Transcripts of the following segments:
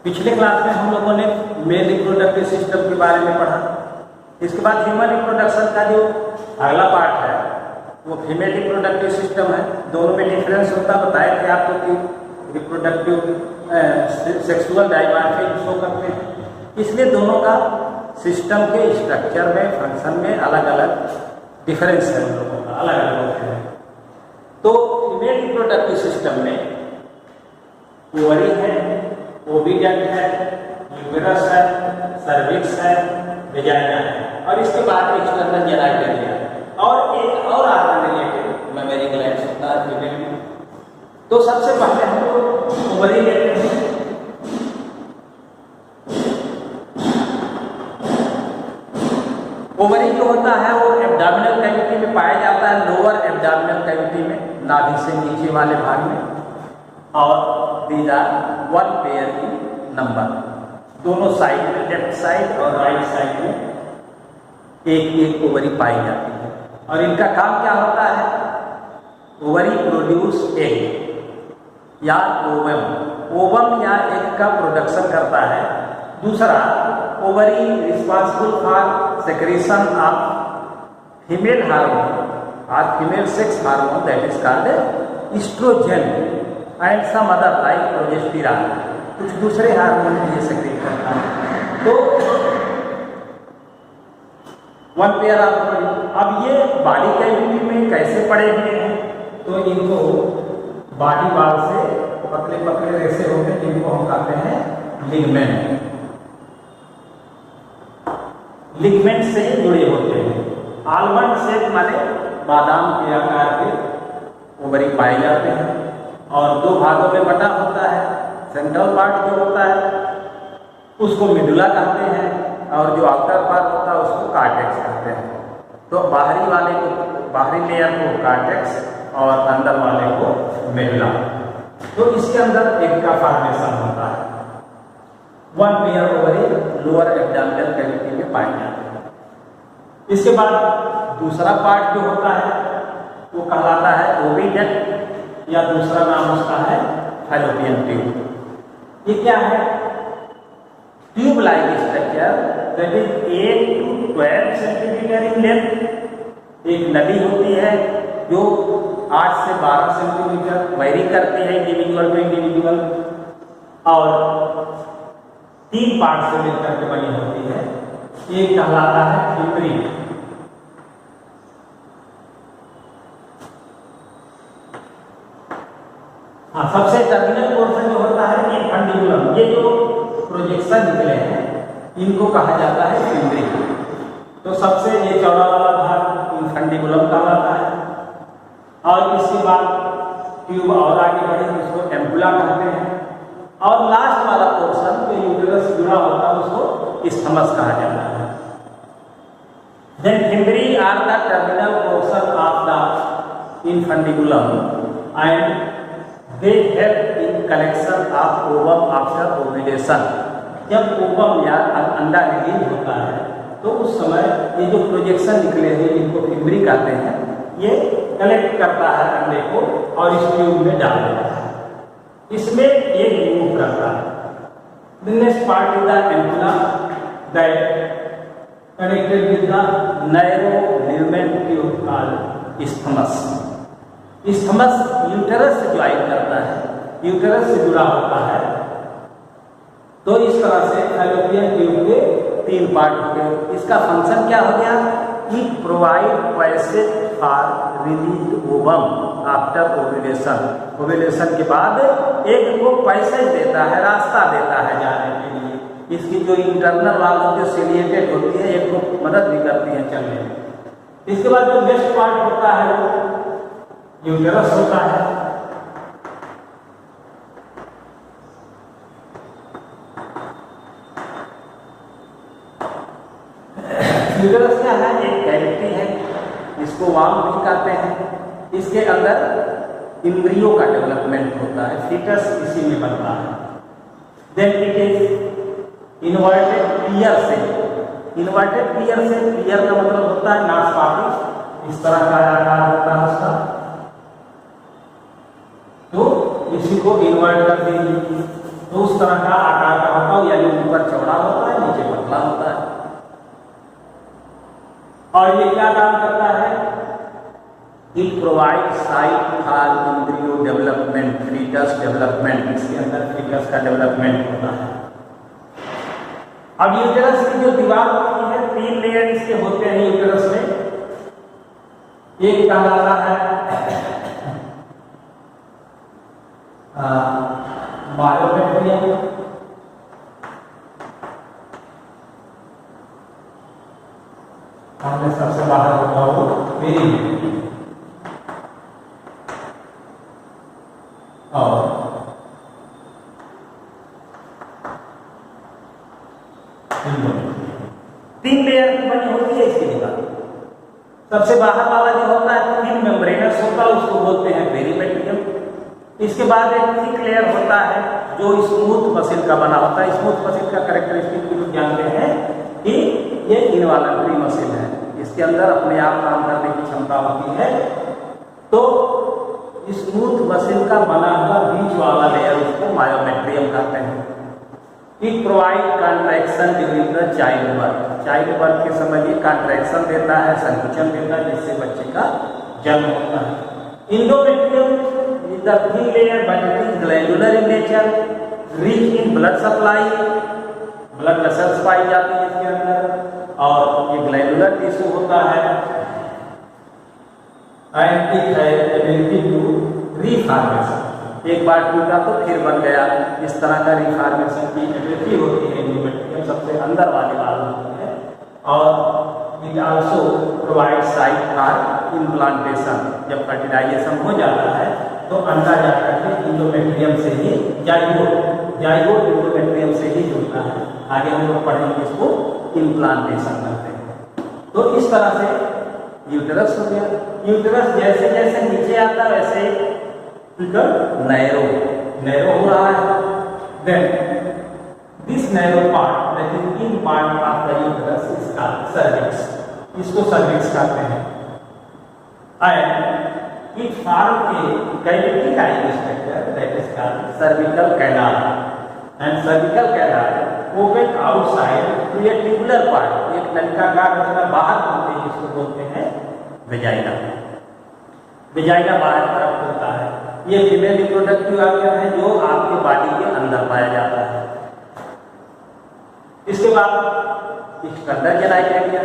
पिछले क्लास में हम लोगों ने मेल रिप्रोडक्टिव सिस्टम के बारे में पढ़ा। इसके बाद ह्यूमन रिप्रोडक्शन का जो अगला पार्ट है वो फीमेल रिप्रोडक्टिव सिस्टम है। दोनों में डिफरेंस होता बताए थे आपको कि रिप्रोडक्टिव सेक्सुअल डाइमॉर्फिज्म शो करते हैं, इसलिए दोनों का सिस्टम के स्ट्रक्चर में, फंक्शन में अलग अलग डिफरेंस है, उन लोगों का अलग अलग होते हैं। तो फीमेल रिप्रोडक्टिव सिस्टम में ओवरी है, ओविडक्ट है, यूटेरस है, सर्विक्स है, वेजाइना है और इसके बाद एक्सटर्नल जेनिटलिया और एक और आर्गन रिलेटेड मेमोरी ग्लैंड्स होता है फीमेल में। तो सबसे पहले हम लोग ओवरी लेते हैं। ओवरी जो होता है वो एब्डोमिनल कैविटी में पाया जाता है, लोअर एब्डोमिनल कैविटी में, नाभि से नीचे वाले भाग में। और these are one pair in number, दोनों साइड में, लेफ्ट साइड और राइट साइड में एक एक ओवरी पाई जाती है। और इनका काम क्या होता है? ओवरी प्रोड्यूस एग या ओवम, ओवम या एग का प्रोडक्शन करता है। दूसरा, ovary responsible for secretion of female hormone और female sex hormone that is called estrogen and some other like progesterone, कुछ दूसरे हार्मोन भी ये सेक्रेट करता है। तो वन पेयर ऑफ ओवरी। अब ये बॉडी कैविटी में कैसे पड़े हुए हैं? तो इनको बॉडी वाल से पतले पतले रेशे होते हैं जिनको हम कहते हैं लिगमेंट, लिगमेंट से जुड़े होते हैं। आलमंड शेप माने बादाम के आकार के ओवरी पाए जाते हैं और दो भागों में बटा होता है। सेंट्रल पार्ट जो होता है उसको मिडुला कहते हैं और जो आउटर पार्ट होता है उसको कार्टेक्स कहते हैं। तो बाहरी वाले को, बाहरी लेयर को कार्टेक्स और अंदर वाले को मिडुला। तो इसके अंदर एग का फॉर्मेशन होता है। One pair ovary lower abdominal cavity में पाए जाते हैं। इसके बाद दूसरा पार्ट जो होता है वो कहलाता है ओविडक्ट या दूसरा नाम उसका है फैलोपियन ट्यूब। ये क्या है? Tube like structure that is 8 to 12 centimetre in length. एक नली होती है जो 8 से 12 सेंटीमीटर वेरी करती है इंडिविजुअल टू इंडिविजुअल और 3 पार्ट से मिलकर के बनी होती है। एक कहलाता है फिम्बरी, हाँ, सबसे टर्मिनल पोर्शन जो होता है इनफंडिबुलम। ये जो प्रोजेक्शन निकले हैं इनको कहा जाता है फिम्बरी। तो सबसे ये चौड़ा वाला भाग इनफंडिबुलम कहलाता है और इसके बाद ट्यूब और आगे बढ़े उसको एम्पुला कहते हैं और लास्ट वाला पोर्शन जो यूटेरस से जुड़ा होता है उसको इस्थमस कहा जाता है। Then fimbriae are the terminal portion of the infundibulum and they help in collection of ovum after ovulation। जब ओवम या अंडा रिलीज होता है तो उस समय ये जो प्रोजेक्शन निकले हैं जिनको फिम्बरी कहते हैं ये कलेक्ट करता है अंडे को और इस ट्यूब में डाल देता है। इसमें एक मूव करता है। The next part is the ampulla that connected with the narrow ligament tube called isthmus। Isthmus uterus से ज्वाइन करता है, यूटेरस से जुड़ा होता है। तो इस तरह से फैलोपियन ट्यूब के 3 पार्ट हो गए। इसका फंक्शन क्या हो गया? It provide passage for release ovum after ovulation. Ovulation के बाद एग को पैसेज देता है, रास्ता देता है जाने के लिए। इसकी जो इंटरनल वाल जो सिलिएटेड होती है एग को मदद भी करती है चलने में। इसके बाद जो नेक्स्ट पार्ट होता है वो यूटेरस होता है। यूटेरस क्या है? एक कैविटी है, इसको वाल्व भी कहते हैं। इसके अंदर एम्ब्रियो का डेवलपमेंट होता है, फीटस इसी में बनता है। देन इट इज इन्वर्टेड पियर से, इन्वर्टेड पियर से, पियर का मतलब होता है नाशपाती, इस तरह का आकार होता है उसका। तो इसी को इन्वर्ट कर देंगे तो उस तरह का आकार का पाव यानी ऊपर चौड़ा होता है, नीचे पतला होता है। और ये क्या काम करता है? It provide site for embryo development, foetus development. इसके अंदर फीटस का डेवलपमेंट होता है। अब यूटेरस की जो दीवार होती है, 3 लेयर इसके होते हैं यूटेरस में। एक कहलाता है मायोमेट्रियम, हमने सबसे बाहर होता हो पेरीमेट्रियम, और तीन लेयर की बनी होती है इसकी दीवार। सबसे बाहर वाला जो होता है थिन मेम्ब्रेनस होता है, उसको बोलते हैं पेरीमेट्रियम। इसके बाद एक थिक लेयर होता है जो स्मूथ मसिल का बना होता है। स्मूथ मसिल का कैरेक्टरिस्टिक भी लोग जानते हैं कि ये इनवॉलंटरी मसिल है, इसके अंदर अपने आप काम करने की क्षमता होती है। तो स्मूथ मसिल का बना हुआ बीच वाला लेयर उसको मायोमेट्रियम कहते हैं। It provide contraction during the child birth. Child birth के समय ये कंट्रैक्शन देता है, संकुचन देता है, जिससे बच्चे का जन्म होता है। Endometrium is the thin layer but it is glandular in nature, rich in blood supply, blood vessels पाई जाती है इसके अंदर, और ये ग्लैंडुलर टिश्यू होता है। And it has ability to reformation, एक बार टूटा तो फिर बन गया, इस तरह का रीफॉर्मेशन की एबिलिटी होती है इंडोमेट्रियम, सबसे अंदर वाले वाल होती है। और it also provide site for implantation. जब फर्टिलाइजेशन हो जाता है तो अंडा जाकर के इंडोमेट्रियम से ही जाइगोट इंडोमेट्रियम से ही जुड़ता है। आगे हम लोग पढ़ेंगे इसको इम्प्लांटेशन करते हैं। तो इस तरह से यूटेरस हो गया। यूटेरस जैसे जैसे नीचे आता है वैसे नैरो हो रहा है। Then this narrow part, that is in part of the uterus is called cervix. इसको सर्विक्स कहते हैं। And it forms a cavity-like structure that is called cervical canal, and cervical canal open outside to a tubular part, एक नलिकाकार रचना बाहर होती है, जिसको बोलते हैं वेजाइना। वेजाइना बाहर तरफ होता है। ये फीमेल रिप्रोडक्टिव ऑर्गन है जो आपके बॉडी के अंदर पाया जाता है। इसके बाद external genital area.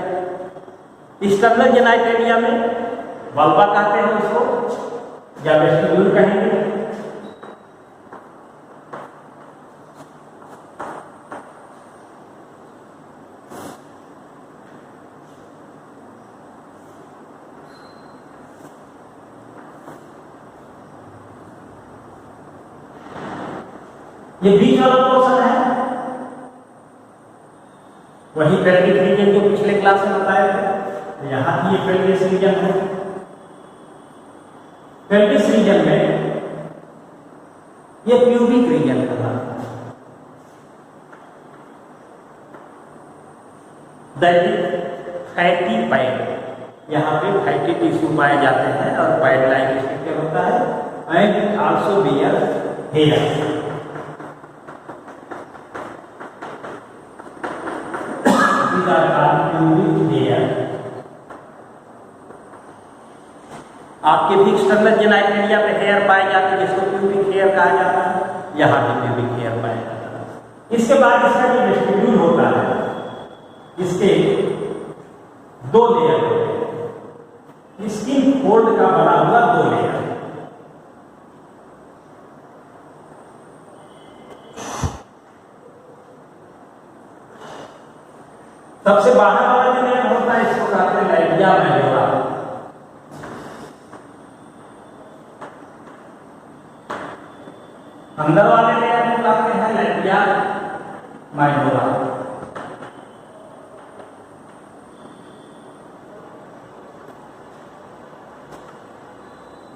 External genital area में वल्वा कहते हैं उसको, या वेस्टिब्यूल कहेंगे। ये बीच वाला पोर्शन है, वही पेल्विक रीजन जो पिछले क्लास में बताया था। यहाँ की ये पेल्विक रीजन है। पेल्विस रीजन में ये प्यूबिक रीजन कहलाता है। That is fatty pad. यहाँ पे फैटी टिश्यू पाए जाते हैं और पैड लाइक स्ट्रक्चर होता है। And it also bear hair. these are called pubic hair। आपके भी एक्सटर्नल जेनाइट एरिया पे हेयर पाए जाते हैं, जिसको प्यूबिक हेयर कहा जाता है। यहाँ भी प्यूबिक हेयर पाया जाता है। इसके बाद इसका जो वेस्टिब्यूल होता है, इसके 2 लेयर होते हैं। स्किन फोल्ड का बना हुआ 2 लेयर। सबसे बाहर वाला जो लेयर होता है इसको कहते हैं लैबिया मैजोरा। अंदर वाले लेयर को कहते हैं लैबिया माइनोरा।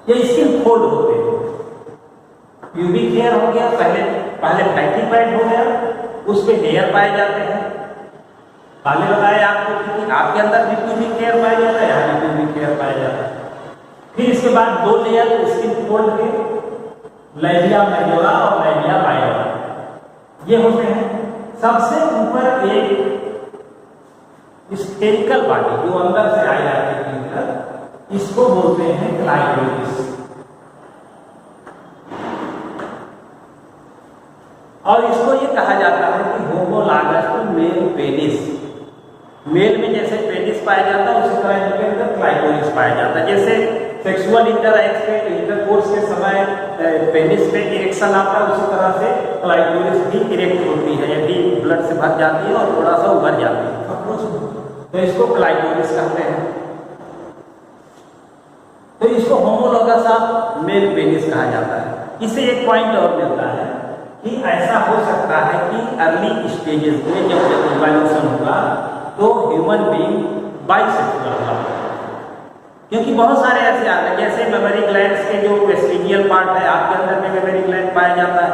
ये स्किन फोल्ड होते हैं। प्यूबिक हेयर हो गया, पहले फैटी पैड हो गया, उस पे हेयर पाए जाते हैं। पहले बताया आपको कि आपके अंदर भी प्यूबिक हेयर पाया जाता है, यहाँ भी प्यूबिक हेयर पाया जाता है। फिर इसके बाद 2 लेयर स्किन फोल्ड के लैबिया मेजोरा और लैबिया माइनोरा ये होते हैं। सबसे ऊपर एक स्फेरिकल बॉडी जो अंदर से आई जाती है अंदर, इसको बोलते हैं क्लाइटोरिस। और इसको ये कहा जाता है कि homologous to male penis. Male में जैसे पेनिस पाया जाता है उसी तरह इनके अंदर क्लाइटोरिस पाया जाता है। जैसे सेक्सुअल इंटरकोर्स के समय पेनिस पे इरेक्शन आता है, उसी तरह से क्लाइटोरिस भी इरेक्ट होती है, यदि ब्लड से भर जाती है और थोड़ा सा उभर जाती है, तो इसको क्लाइटोरिस कहते हैं। तो इसको होमोलॉगस ऑफ मेल पेनिस कहा जाता है। इससे एक पॉइंट और मिलता है कि ऐसा हो सकता है कि अर्ली स्टेजेस में जब इवोल्यूशन होगा तो ह्यूमन बीइंग बाइसेक्सुअल होगा, क्योंकि बहुत सारे ऐसे आते हैं जैसे मेमोरी ग्लैंड्स के जो वेस्टिजियल पार्ट है आपके अंदर में मेमोरी ग्लैंड पाया जाता है,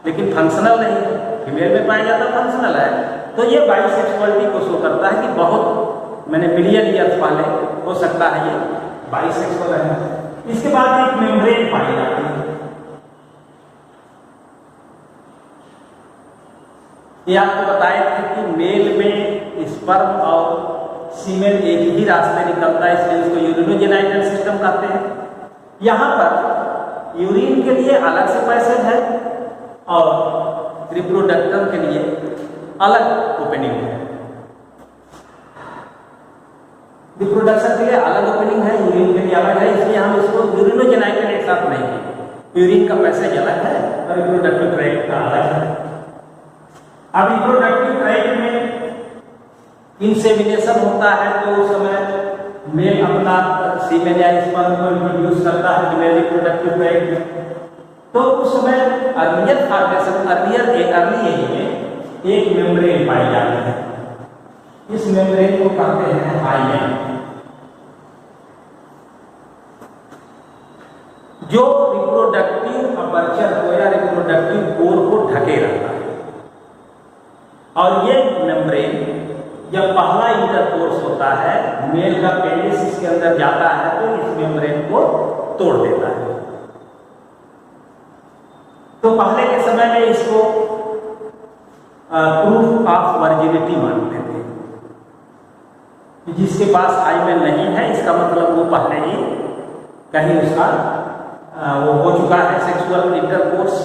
लेकिन फंक्शनल नहीं है, फीमेल में पाया जाता है, फंक्शनल है। तो ये बाइसेक्सुअलिटी को शो करता है कि बहुत बिलियन ईयर्स पहले हो सकता है ये बाइसेक्सुअल है। इसके बाद एक मेम्ब्रेन पाई जाती है। ये आपको बताए थे कि मेल में स्पर्म और सीमेन एक ही रास्ते निकलता है, इसलिए इसको यूरिनोजेनाइटल सिस्टम कहते हैं। यहाँ पर यूरिन के लिए अलग से पैसेज है और रिप्रोडक्टर के लिए अलग ओपनिंग है। रिप्रोडक्शन के लिए अलग ओपनिंग है, यूरिन के लिए अलग है, इसलिए हम इसको यूरिनोजेनाइटल एक साथ नहीं है। यूरिन का पैसेज अलग है और रिप्रोडक्टिव ट्रैक्ट का अलग है। अब रिप्रोडक्टिव ट्रैक्ट में इंसेमिनेशन होता है तो उस समय मेल अपना सीमेन या स्पर्म को इंट्रोड्यूस करता है मेल रिप्रोडक्टिव ट्रैक्ट में। तो उस समय अर्ली एज में एक मेम्ब्रेन पाई जाती है। इस मेम्ब्रेन को कहते हैं हाइमेन, जो रिप्रोडक्टिव अपर्चर को या रिप्रोडक्टिव कोर को ढके रहता है। और ये मेम्ब्रेन जब पहला इंटरकोर्स होता है, मेल का पेनिस इसके अंदर जाता है तो इस मेम्ब्रेन को तोड़ देता है। तो पहले के समय में इसको प्रूफ ऑफ वर्जिनिटी मानते थे, जिसके पास हाइमेन नहीं है इसका मतलब वो पहले ही कहीं उसका वो हो चुका है सेक्सुअल इंटरकोर्स,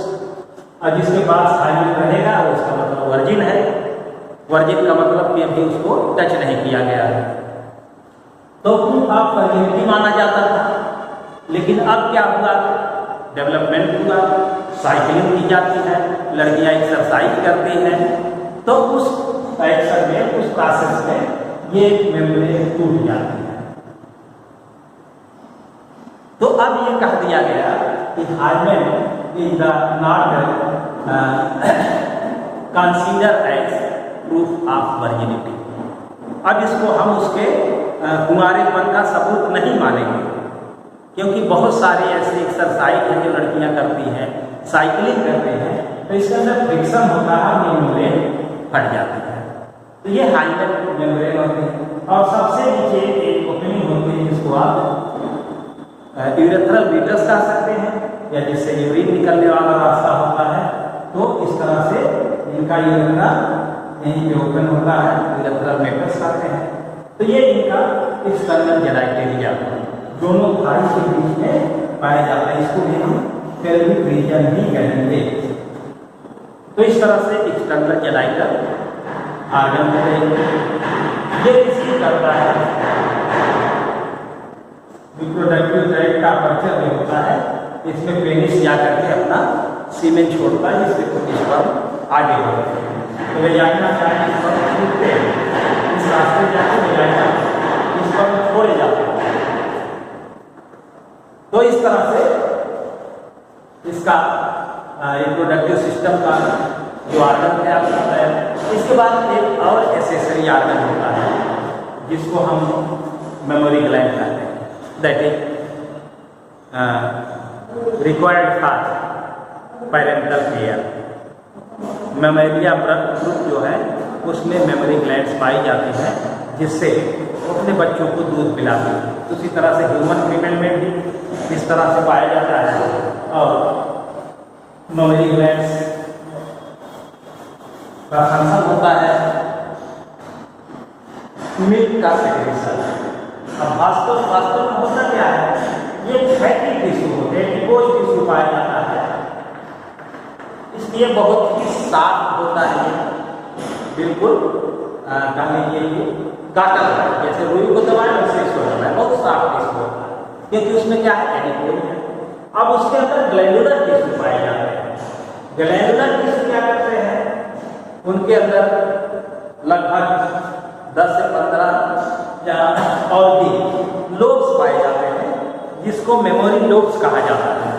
और जिसके पास हाइमेन रहेगा उसका मतलब वर्जिन है। वर्जिन का मतलब कि अभी उसको टच नहीं किया गया है, तो प्रूफ ऑफ वर्जिनिटी माना जाता था। लेकिन अब क्या हुआ, डेवलपमेंट हुआ, साइकिलिंग की जाती है, लड़कियां एक्सरसाइज करती हैं, तो उस एक्शन में उस प्रोसेस में ये मेम्ब्रेन टूट जाती है। तो अब ये कह दिया गया कि hymen is the not consider as proof of virginity. अब इसको हम उसके कुंवारेपन का सबूत नहीं मानेंगे, क्योंकि बहुत सारे ऐसे एक्सरसाइज हैं जो लड़कियां करती हैं, साइकिलिंग करते हैं, तो इसके अंदर फ्रिक्शन होता है, मेम्ब्रेन फट जाती है। तो ये हाइमेन मेम्ब्रेन होती है। और सबसे नीचे एक ओपनिंग होती है जिसको आप यूरेथ्रल मीटस कह सकते हैं, या जिससे यूरिन निकलने वाला रास्ता होता है। तो इस तरह से इनका यूरेथ्रा यहीं पे ओपन होता है, यूरेथ्रल मीटस कहते हैं। तो ये इनका एक्सटर्नल जेनाइटेरिया दोनों थाई के बीच में पाया जाता है, इसको भी हम पेल्विक रीजन भी कहेंगे। तो इस तरह से एक्सटर्नल जेनाइटल आर्गन ये रिसीव करता है रिप्रोडक्टिव ट्रैक्ट का अपर्चर जो होता है, इसमें पेनिस जाकर के अपना सीमेन छोड़ता है, जिससे कुछ स्पर्म आगे बढ़ते हैं। तो वेजाइना चाहे स्पर्म छूटते हैं, इस रास्ते जाके वेजाइना स्पर्म छोड़े जाते हैं। तो इस तरह से इसका रिप्रोडक्टिव सिस्टम का जो आर्गन है आपका है। इसके बाद एक और एसेसरी आर्गन होता है जिसको हम मेमोरी ग्लैंड कहते हैं, that is required for parental care. Memorial group जो है उसमें मेमोरी ग्लैंड्स पाई जाती हैं, जिससे अपने बच्चों को दूध पिलाते हैं। उसी तरह से ह्यूमन फीमेल में भी इस तरह से पाया जाता है। और मेमोरी ग्लैंड्स का फंक्शन होता है मिल्क का सेक्रेशन। अब वास्तव में होता क्या है, ये फैटी टिश्यू होते हैं, डिपोज टिश्यू पाया जाता है, इसलिए बहुत ही साफ होता है, बिल्कुल कह लीजिए कि काटा है, जैसे रुई को दबाए वैसे इसको दबाए, बहुत साफ टिश्यू होता है, क्योंकि उसमें क्या है, एडिपोज है। अब उसके अंदर ग्लैंडुलर टिश्यू पाए जाते हैं। ग्लैंडुलर टिश्यू क्या करते हैं, उनके अंदर लगभग 10 से 15 या और भी लोब्स पाए जाते हैं, जिसको मेमोरी लोब्स कहा जाता है।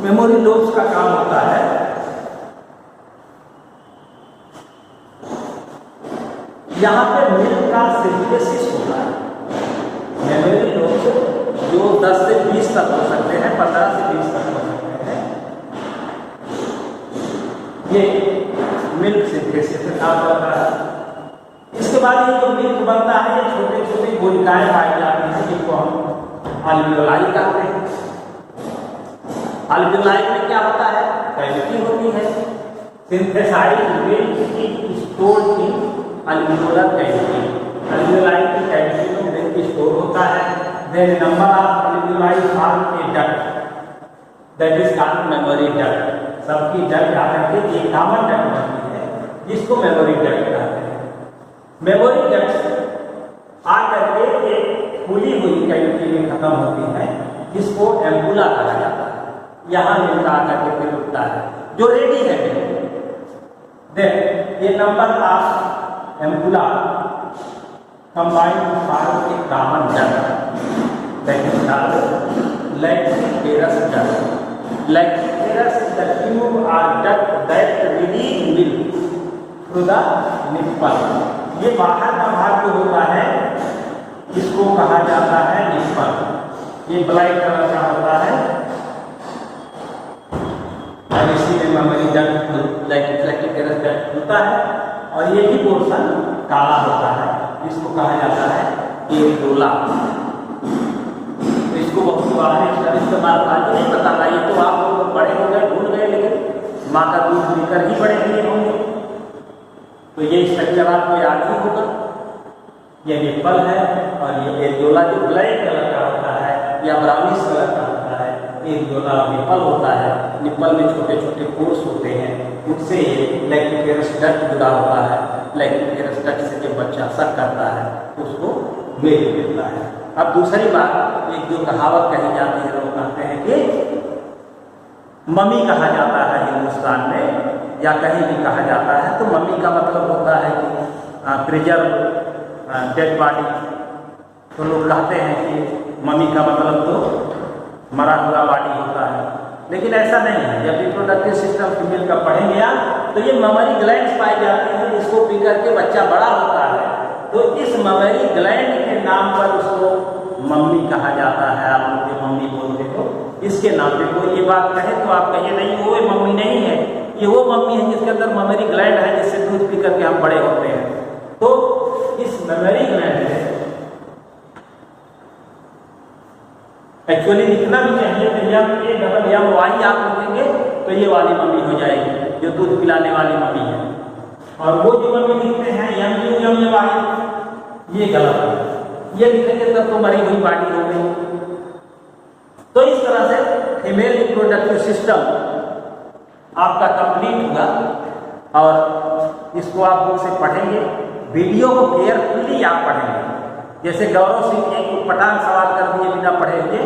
मेमोरी लोब्स का काम होता है यहाँ पे मिल्क का सिंथेसिस होता है। मेमोरी लोब्स जो 10 से 20 तक हो सकते हैं, 15 से 20 तक हो सकते हैं, ये मिल्क सिंथेसिस का काम करता है। इसके बाद ये जो मिल्क बनता है, ये छोटे छोटे गुलिकाएं पाई जाती हैं, जिनको हम अल्वियोलाई कहते हैं। अल्वियोलाई में क्या होता है, कैविटी होती है। Synthesised milk is stored in alveolar cavity. Alveoli की कैविटी में मिल्क स्टोर होता है। There number of alveoli form a duct, that is called mammary duct. सबकी डक्ट आकर के एक कॉमन डक्ट बनती है, जिसको मेमोरी डक्ट कहते हैं। मेमोरी डक्ट आकर के एक खुली हुई कैविटी में खत्म होती है, जिसको एम्पुला कहा जाता है। यहाँ मिल्क आकर के फिर रुकता है, जो रेडी है। देन ये number of ampulla combined to form a common duct, that is called lactiferous duct. Lactiferous is the tube और duct that release milk through the nipple. ये बाहर का भाग जो होता है, इसको कहा जाता है निप्पल। ये ब्लैक कलर का होता है और इसी में मेमोरी डक्ट लैक्टिपेरस डक्ट होता है, और ये भी पोर्शन काला होता है, इसको कहा जाता है एरियोला। तो इसको बहुत बार इस्तेमाल आज नहीं पता था, ये तो आप लोग बड़े हो गए, भूल गए, लेकिन माँ का दूध पीकर ही बड़े हुए होंगे, तो ये स्ट्रक्चर आपको याद ही होगा। ये निप्पल है, और ये एरियोला जो ब्लैक कलर का होता है या ब्राउनिश कलर का होता है, एरियोला निप्पल होता है। निप्पल में छोटे छोटे पोर्स होते हैं, उससे ये लैक्टिपेरस डक्ट जुड़ा होता है। लैक्टिपेरस डक्ट से जब बच्चा सक करता है, उसको मिल्क मिलता है। अब दूसरी बात, एक जो कहावत कही जाती है, लोग कहते हैं कि मम्मी कहा जाता है हिंदुस्तान में, या कहीं भी कहा जाता है, तो मम्मी का मतलब होता है कि प्रिजर्व डेड बॉडी। तो लोग कहते हैं कि मम्मी का मतलब तो मरा हुआ बॉडी होता है, लेकिन ऐसा नहीं है। जब रिप्रोडक्टिव सिस्टम फीमेल का पढ़ेंगे आप, तो ये मेमोरी ग्लैंड्स पाई जाती हैं, जिसको पी करके बच्चा बड़ा होता है। तो इस मेमोरी ग्लैंड के नाम पर उसको मम्मी कहा जाता है। आप लोग मम्मी बोलते हो, इसके नाम पे कोई ये बात कहे तो आप कहिए नहीं, वो मम्मी नहीं है, ये वो मम्मी है जिसके अंदर मेमोरी ग्लैंड है, जिससे दूध पी करके हम बड़े होते हैं। तो इस मेमोरी ग्लैंड में एक्चुअली लिखना भी चाहिए, तो यम आप लिखेंगे तो ये वाली मम्मी हो जाएगी, जो दूध पिलाने वाली मम्मी है। और वो जो मम्मी लिखते हैं ये गलत है, ये लिखेंगे तब तो मरी हुई बॉडी हो गई। तो इस तरह से फीमेल रिप्रोडक्टिव सिस्टम आपका कंप्लीट हुआ, और इसको आप बुक से पढ़ेंगे। वीडियो को केयरफुली आप पढ़ेंगे। जैसे गौरव सिंह एक पठान सवाल कर दिए बिना पढ़े हुए,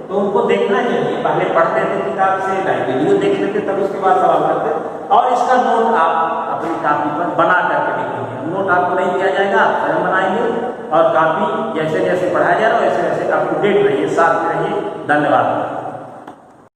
तो उनको देखना चाहिए। पहले पढ़ते थे किताब से, वीडियो देख लेते, तब उसके बाद सवाल करते। और इसका नोट आप अपनी कॉपी पर बना करके लिखेंगे। नोट आपको नहीं दिया जाएगा, आप स्वयं बनाएंगे, और कॉपी जैसे जैसे पढ़ाया जा रहा है वैसे वैसे अप टू डेट रहिए, साथ में रहिए। धन्यवाद।